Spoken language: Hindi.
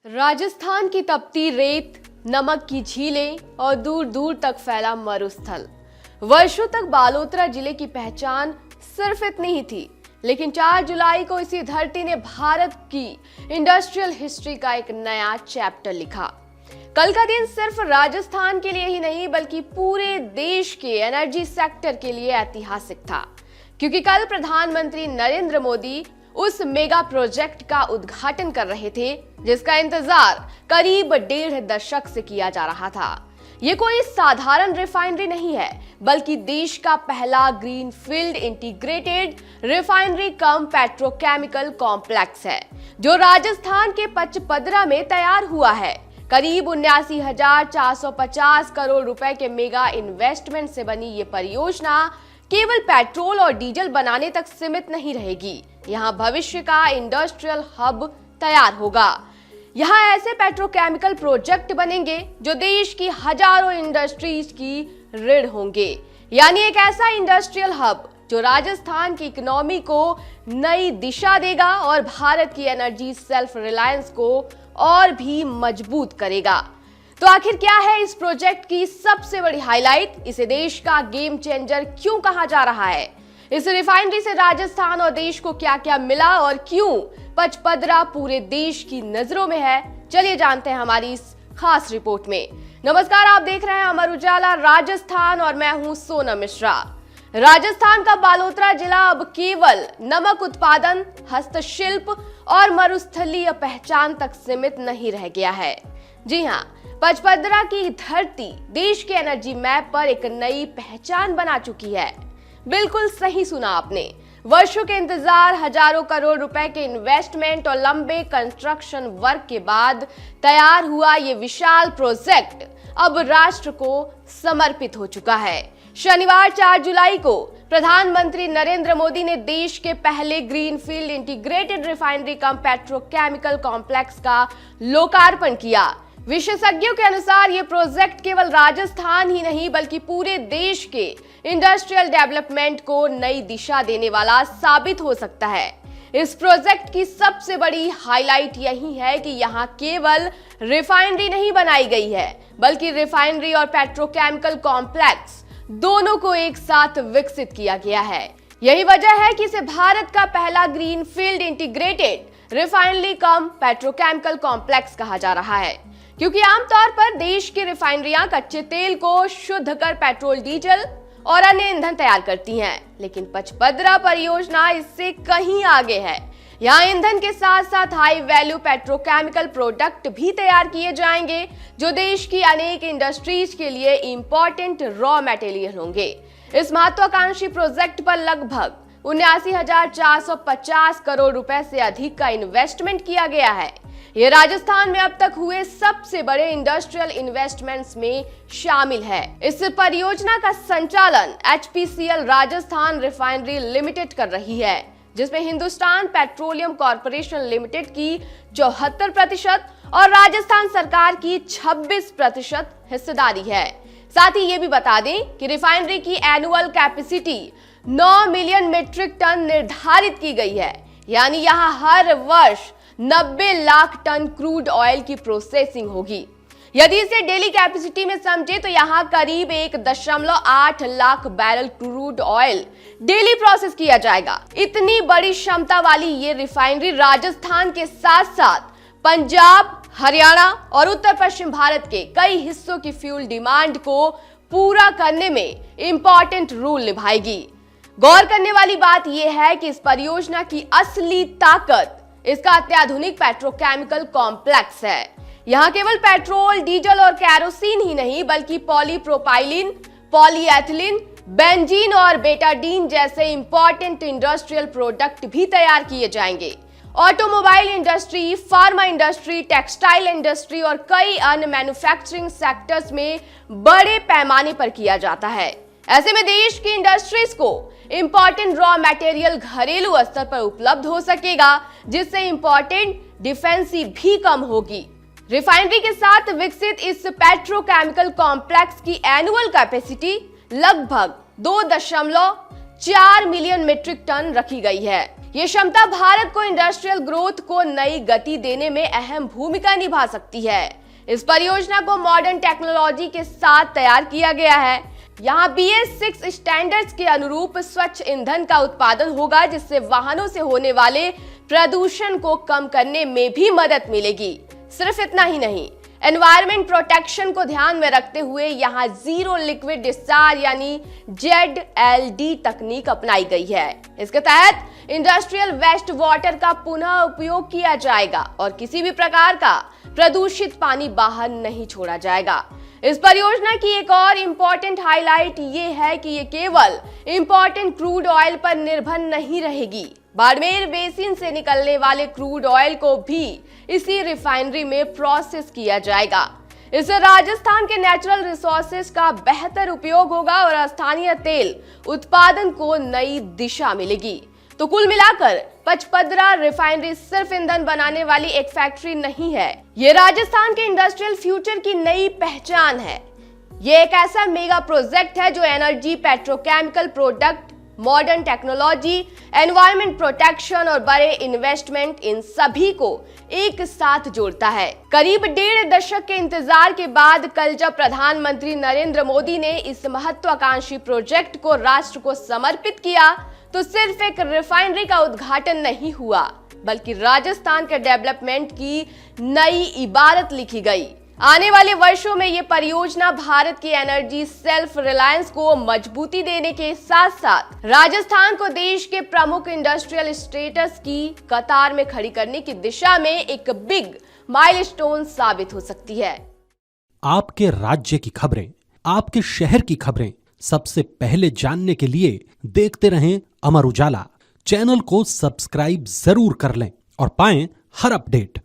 राजस्थान की तपती रेत, नमक की झीलें और दूर दूर तक फैला मरुस्थल। वर्षों तक बालोतरा जिले की पहचान सिर्फ इतनी ही थी, लेकिन 4 जुलाई को इसी धरती ने भारत की इंडस्ट्रियल हिस्ट्री का एक नया चैप्टर लिखा। कल का दिन सिर्फ राजस्थान के लिए ही नहीं बल्कि पूरे देश के एनर्जी सेक्टर के लिए ऐतिहासिक था, क्योंकि कल प्रधानमंत्री नरेंद्र मोदी उस मेगा प्रोजेक्ट का उद्घाटन कर रहे थे जिसका इंतजार करीब 1.5 दशक से किया जा रहा था। ये कोई साधारण रिफाइनरी नहीं है, बल्कि देश का पहला ग्रीनफील्ड इंटीग्रेटेड रिफाइनरी कम पेट्रोकेमिकल कॉम्प्लेक्स है, जो राजस्थान के पचपदरा में तैयार हुआ है। करीब 79,450 करोड़ रुपए के मेगा इन्वेस्टमेंट से बनी ये परियोजना केवल पेट्रोल और डीजल बनाने तक सीमित नहीं रहेगी। यहाँ भविष्य का इंडस्ट्रियल हब तैयार होगा। यहाँ ऐसे पेट्रोकेमिकल प्रोजेक्ट बनेंगे जो देश की हजारों इंडस्ट्रीज की रीढ़ होंगे, यानी एक ऐसा इंडस्ट्रियल हब जो राजस्थान की इकोनॉमी को नई दिशा देगा और भारत की एनर्जी सेल्फ रिलायंस को और भी मजबूत करेगा। तो आखिर क्या है इस प्रोजेक्ट की सबसे बड़ी हाईलाइट? इसे देश का गेम चेंजर क्यों कहा जा रहा है? इस रिफाइनरी से राजस्थान और देश को क्या क्या मिला और क्यों पचपदरा पूरे देश की नजरों में है? चलिए जानते हैं हमारी इस खास रिपोर्ट में। नमस्कार, आप देख रहे हैं अमर उजाला राजस्थान और मैं हूं सोनम मिश्रा। राजस्थान का बालोतरा जिला अब केवल नमक उत्पादन, हस्तशिल्प और मरुस्थलीय पहचान तक सीमित नहीं रह गया है। जी हाँ, पचपदरा की धरती देश के एनर्जी मैप पर एक नई पहचान बना चुकी है। बिल्कुल सही सुना आपने। वर्षों के इंतजार, हजारों करोड़ रुपए के इन्वेस्टमेंट और लंबे कंस्ट्रक्शन वर्क के बाद तैयार हुआ ये विशाल प्रोजेक्ट अब राष्ट्र को समर्पित हो चुका है। शनिवार 4 जुलाई को प्रधानमंत्री नरेंद्र मोदी ने देश के पहले ग्रीनफील्ड इंटीग्रेटेड रिफाइनरी कम पेट्रोकेमिकल कॉम्प्लेक्स का लोकार्पण किया। विशेषज्ञों के अनुसार ये प्रोजेक्ट केवल राजस्थान ही नहीं बल्कि पूरे देश के इंडस्ट्रियल डेवलपमेंट को नई दिशा देने वाला साबित हो सकता है। इस प्रोजेक्ट की सबसे बड़ी हाईलाइट यही है कि यहाँ केवल रिफाइनरी नहीं बनाई गई है, बल्कि रिफाइनरी और पेट्रोकेमिकल कॉम्प्लेक्स दोनों को एक साथ विकसित किया गया है। यही वजह है कि इसे भारत का पहला ग्रीनफील्ड इंटीग्रेटेड रिफाइनरी कम पेट्रोकेमिकल कॉम्प्लेक्स कहा जा रहा है, क्योंकि आमतौर पर देश की रिफाइनरियां कच्चे तेल को शुद्ध कर पेट्रोल, डीजल और अन्य ईंधन तैयार करती हैं, लेकिन पचपदरा परियोजना इससे कहीं आगे है। यहाँ ईंधन के साथ साथ हाई वैल्यू पेट्रोकेमिकल प्रोडक्ट भी तैयार किए जाएंगे, जो देश की अनेक इंडस्ट्रीज के लिए इंपॉर्टेंट रॉ मटेरियल होंगे। इस महत्वाकांक्षी प्रोजेक्ट पर लगभग 79,450 करोड़ रुपए से अधिक का इन्वेस्टमेंट किया गया है। ये राजस्थान में अब तक हुए सबसे बड़े इंडस्ट्रियल इन्वेस्टमेंट्स में शामिल है। इस परियोजना का संचालन HPCL राजस्थान रिफाइनरी लिमिटेड कर रही है, जिसमें हिंदुस्तान पेट्रोलियम कॉर्पोरेशन लिमिटेड की 74% और राजस्थान सरकार की 26% हिस्सेदारी है। साथ ही ये भी बता दें कि रिफाइनरी की annual capacity 9 million metric ton निर्धारित की गई है, यानी यहाँ हर वर्ष 90 लाख टन क्रूड ऑयल की प्रोसेसिंग होगी। यदि इसे डेली कैपेसिटी में समझे तो यहाँ करीब 1.8 lakh barrel crude oil daily process किया जाएगा। इतनी बड़ी क्षमता वाली ये रिफाइनरी राजस्थान के साथ साथ पंजाब, हरियाणा और उत्तर पश्चिम भारत के कई हिस्सों की फ्यूल डिमांड को पूरा करने में इंपॉर्टेंट रोल निभाएगी। गौर करने वाली बात यह है कि इस परियोजना की असली ताकत इसका अत्याधुनिक पेट्रोकेमिकल कॉम्प्लेक्स है। यहाँ केवल पेट्रोल, डीजल और कैरोसिन ही नहीं बल्कि पॉलीप्रोपाइलिन, पॉलीएथिलीन, बेंजीन और बेटाडीन जैसे इंपॉर्टेंट इंडस्ट्रियल प्रोडक्ट भी तैयार किए जाएंगे। Automobile industry, pharma industry, textile industry और कई अन्य मैन्युफैक्चरिंग सेक्टर्स में बड़े पैमाने पर किया जाता है। ऐसे में देश की इंडस्ट्रीज को इंपॉर्टेंट रॉ मटेरियल घरेलू स्तर पर उपलब्ध हो सकेगा, जिससे इंपॉर्टेंट डिफेंसी भी कम होगी। रिफाइनरी के साथ विकसित इस पेट्रोकेमिकल कॉम्प्लेक्स की एनुअल कैपेसिटी लगभग 2.4 मिलियन मीट्रिक टन रखी गई है। ये क्षमता भारत को इंडस्ट्रियल ग्रोथ को नई गति देने में अहम भूमिका निभा सकती है। इस परियोजना को मॉडर्न टेक्नोलॉजी के साथ तैयार किया गया है। यहाँ BS6 स्टैंडर्ड्स के अनुरूप स्वच्छ ईंधन का उत्पादन होगा, जिससे वाहनों से होने वाले प्रदूषण को कम करने में भी मदद मिलेगी। सिर्फ इतना ही नहीं, एनवायरमेंट प्रोटेक्शन को ध्यान में रखते हुए यहाँ जीरो लिक्विड डिस्चार्ज यानी ZLD तकनीक अपनाई गई है। इसके तहत इंडस्ट्रियल वेस्ट वाटर का पुनः उपयोग किया जाएगा और किसी भी प्रकार का प्रदूषित पानी बाहर नहीं छोड़ा जाएगा। इस परियोजना की एक और इम्पोर्टेंट हाईलाइट ये है कि ये केवल इम्पोर्टेंट क्रूड ऑयल पर निर्भर नहीं रहेगी। बाड़मेर बेसिन से निकलने वाले क्रूड ऑयल को भी इसी रिफाइनरी में प्रोसेस किया जाएगा। इससे राजस्थान के नेचुरल रिसोर्सेज का बेहतर उपयोग होगा और स्थानीय तेल उत्पादन को नई दिशा मिलेगी। तो कुल मिलाकर पचपदरा रिफाइनरी सिर्फ ईंधन बनाने वाली एक फैक्ट्री नहीं है, ये राजस्थान के इंडस्ट्रियल फ्यूचर की नई पहचान है। ये एक ऐसा मेगा प्रोजेक्ट है जो energy, petrochemical product, modern technology, environment protection और बड़े इन्वेस्टमेंट, इन सभी को एक साथ जोड़ता है। करीब 1.5 दशक के इंतजार के बाद कल जब प्रधानमंत्री नरेंद्र मोदी ने इस महत्वाकांक्षी प्रोजेक्ट को राष्ट्र को समर्पित किया, तो सिर्फ एक रिफाइनरी का उद्घाटन नहीं हुआ, बल्कि राजस्थान के डेवलपमेंट की नई इबारत लिखी गई। आने वाले वर्षों में ये परियोजना भारत की एनर्जी सेल्फ रिलायंस को मजबूती देने के साथ साथ राजस्थान को देश के प्रमुख इंडस्ट्रियल स्टेटस की कतार में खड़ी करने की दिशा में एक बिग माइलस्टोन साबित हो सकती है। आपके राज्य की खबरें, आपके शहर की खबरें सबसे पहले जानने के लिए देखते रहें अमर उजाला। चैनल को सब्सक्राइब जरूर कर लें और पाएं हर अपडेट।